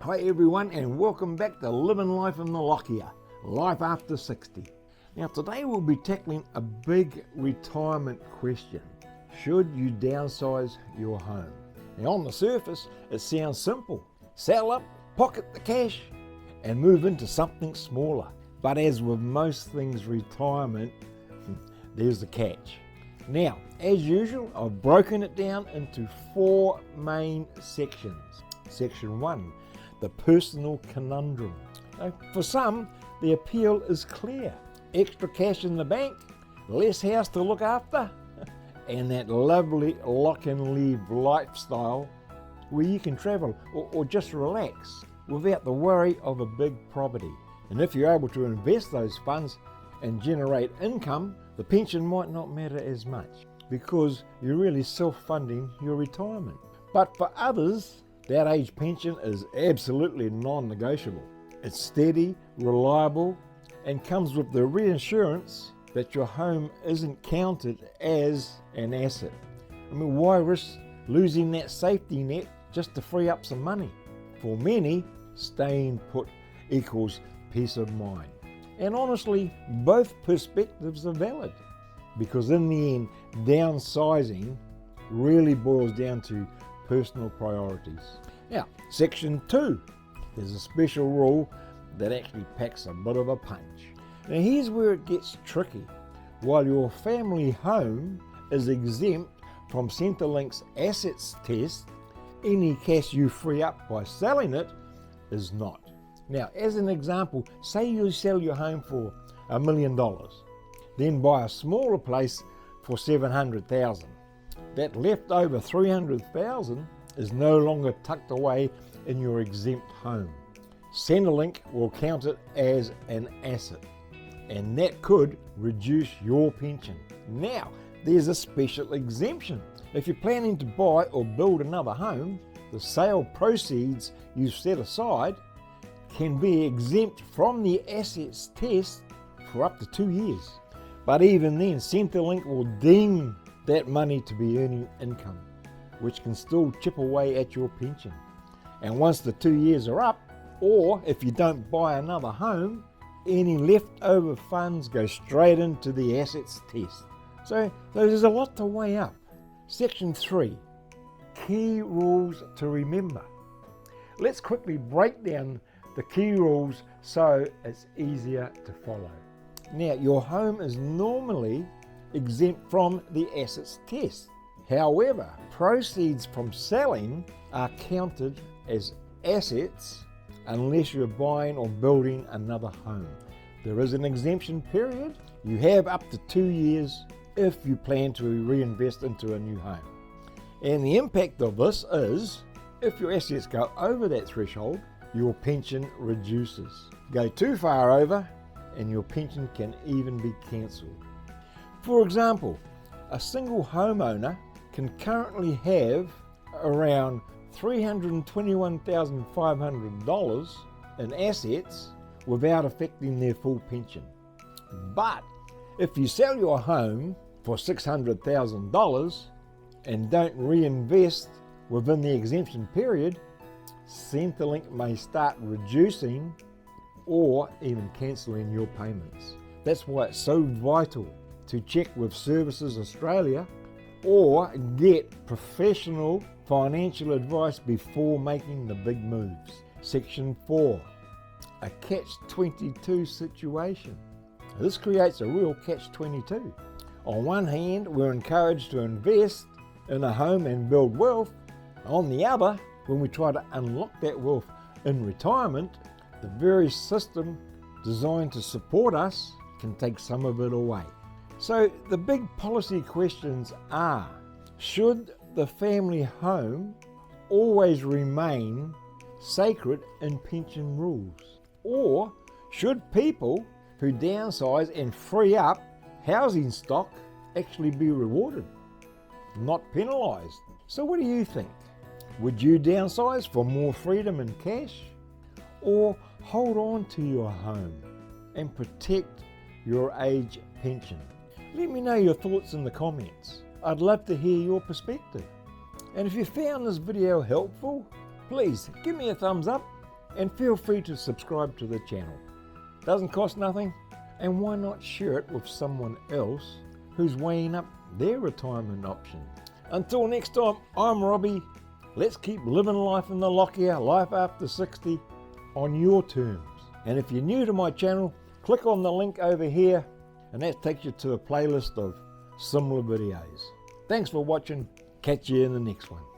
Hi everyone, and welcome back to Living Life in the Lockyer, Life After 60. Now today we'll be tackling a big retirement question. Should you downsize your home? Now on the surface it sounds simple. Sell up, pocket the cash and move into something smaller. But as with most things retirement, there's the catch. Now, as usual, I've broken it down into 4 main sections. Section 1, the Personal Conundrum. For some, the appeal is clear. Extra cash in the bank, less house to look after, and that lovely lock and leave lifestyle where you can travel or just relax without the worry of a big property. And if you're able to invest those funds and generate income, the pension might not matter as much because you're really self-funding your retirement. But for others, that age pension is absolutely non-negotiable. It's steady, reliable, and comes with the reassurance that your home isn't counted as an asset. I mean, why risk losing that safety net just to free up some money? For many, staying put equals peace of mind. And honestly, both perspectives are valid, because in the end, downsizing really boils down to personal priorities. Now, section 2, there's a special rule that actually packs a bit of a punch. Now here's where it gets tricky. While your family home is exempt from Centrelink's assets test, any cash you free up by selling it is not. Now, as an example, say you sell your home for $1 million, then buy a smaller place for $700,000. That leftover $300,000 is no longer tucked away in your exempt home. Centrelink will count it as an asset, and that could reduce your pension. Now, there's a special exemption. If you're planning to buy or build another home, the sale proceeds you've set aside can be exempt from the assets test for up to 2 years. But even then, Centrelink will deem that money to be earning income, which can still chip away at your pension. And once the 2 years are up, or if you don't buy another home, any leftover funds go straight into the assets test. So there's a lot to weigh up. Section 3, key rules to remember. Let's quickly break down the key rules so it's easier to follow. Now, your home is normally exempt from the assets test. However, proceeds from selling are counted as assets unless you're buying or building another home. There is an exemption period. You have up to 2 years if you plan to reinvest into a new home. And the impact of this is, if your assets go over that threshold, your pension reduces. Go too far over and your pension can even be cancelled. For example, a single homeowner can currently have around $321,500 in assets without affecting their full pension. But if you sell your home for $600,000 and don't reinvest within the exemption period, Centrelink may start reducing or even cancelling your payments. That's why it's so vital to check with Services Australia or get professional financial advice before making the big moves. Section 4, a catch-22 situation. This creates a real catch-22. On one hand, we're encouraged to invest in a home and build wealth. On the other, when we try to unlock that wealth in retirement, the very system designed to support us can take some of it away. So the big policy questions are, should the family home always remain sacred in pension rules? Or should people who downsize and free up housing stock actually be rewarded, not penalised? So what do you think? Would you downsize for more freedom and cash? Or hold on to your home and protect your age pension? Let me know your thoughts in the comments. I'd love to hear your perspective. And if you found this video helpful, please give me a thumbs up And feel free to subscribe to the channel. Doesn't cost nothing, and why not share it with someone else who's weighing up their retirement options. Until next time, I'm Robbie. Let's keep living life in the Lockyer, life after 60, on your terms. And if you're new to my channel, click on the link over here, and that takes you to a playlist of similar videos. Thanks for watching. Catch you in the next one.